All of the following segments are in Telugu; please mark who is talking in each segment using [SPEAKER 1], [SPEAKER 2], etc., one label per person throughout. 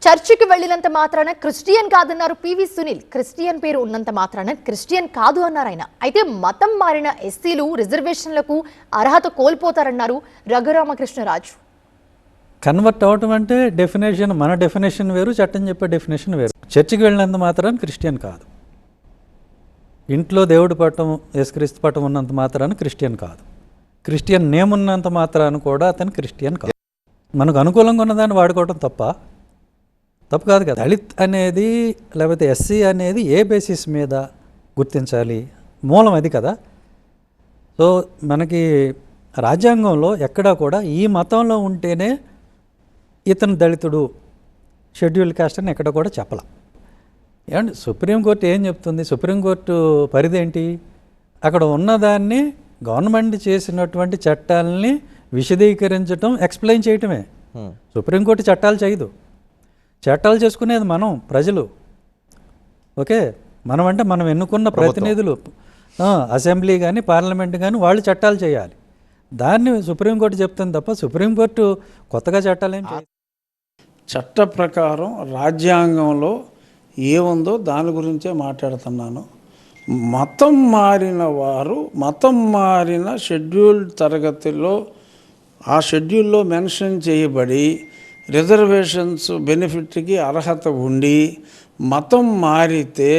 [SPEAKER 1] చర్చికి వెళ్ళినంత మాత్రాన క్రిస్టియన్ కాదన్నారు పివి సునీల్. క్రిస్టియన్ పేరు ఉన్నంత మాత్రాన క్రిస్టియన్ కాదు అన్నారు ఆయన. అయితే మతం మారిన ఎస్సీలు రిజర్వేషన్లకు అర్హత కోల్పోతారన్నారు రఘురామకృష్ణరాజు.
[SPEAKER 2] కన్వర్ట్ అవటం అంటే డెఫినేషన్, మన డెఫినేషన్ వేరు, చట్టం చెప్పే డెఫినేషన్ వేరు. చర్చికి వెళ్ళినంత మాత్రాన క్రిస్టియన్ కాదు, ఇంట్లో దేవుడి పటం, యేసుక్రీస్తు పటం ఉన్నంత మాత్రాన క్రిస్టియన్ కాదు, క్రిస్టియన్ నేమ్ ఉన్నంత మాత్రాన కూడా అతను క్రిస్టియన్ కాదు. మనకు అనుకూలంగా ఉన్నదాన్ని వాడుకోవటం తప్పు కాదు కదా. దళిత్ అనేది లేకపోతే ఎస్సీ అనేది ఏ బేసిస్ మీద గుర్తించాలి, మూలం అది కదా. సో మనకి రాజ్యాంగంలో ఎక్కడా కూడా ఈ మతంలో ఉంటేనే ఇతను దళితుడు, షెడ్యూల్ కాస్ట్ అని ఎక్కడ కూడా చెప్పాల. ఏమంటే సుప్రీంకోర్టు ఏం చెప్తుంది? సుప్రీంకోర్టు పరిధి ఏంటి? అక్కడ ఉన్నదాన్ని గవర్నమెంట్ చేసినటువంటి చట్టాలని విశదీకరించడం, ఎక్స్ప్లెయిన్ చేయటమే. సుప్రీంకోర్టు చట్టాలు చేయదు, చట్టాలు చేసుకునేది మనం ప్రజలు. ఓకే, మనం అంటే మనం ఎన్నుకున్న ప్రతినిధులు, అసెంబ్లీ కానీ పార్లమెంట్ కానీ వాళ్ళు చట్టాలు చేయాలి. దాన్ని సుప్రీంకోర్టు చెప్తుంది తప్ప సుప్రీంకోర్టు కొత్తగా చట్టాలు ఏం చేయదు.
[SPEAKER 3] చట్ట ప్రకారం రాజ్యాంగంలో ఏముందో దాని గురించే మాట్లాడుతున్నాను. మతం మారిన వారు, మతం మారిన షెడ్యూల్డ్ తరగతిలో ఆ షెడ్యూల్లో మెన్షన్ చేయబడి రిజర్వేషన్స్ బెనిఫిట్కి అర్హత ఉండి మతం మారితే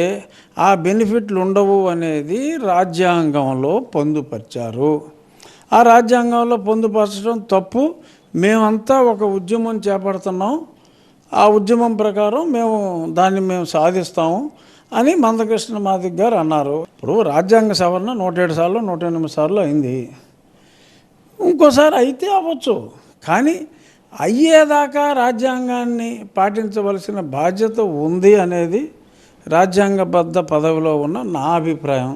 [SPEAKER 3] ఆ బెనిఫిట్లు ఉండవు అనేది రాజ్యాంగంలో పొందుపరిచారు. ఆ రాజ్యాంగంలో పొందుపరచడం తప్పు. మేమంతా ఒక ఉద్యమం చేపడుతున్నాం, ఆ ఉద్యమం ప్రకారం దాన్ని సాధిస్తాము అని మందకృష్ణ మాదిగ గారు అన్నారు. ఇప్పుడు రాజ్యాంగ సవరణ 107 సార్లు 108 సార్లు అయింది. ఇంకోసారి అయితే అవ్వచ్చు, కానీ అయ్యేదాకా రాజ్యాంగాన్ని పాటించవలసిన బాధ్యత ఉంది అనేది రాజ్యాంగబద్ధ పదవిలో ఉన్న నా అభిప్రాయం.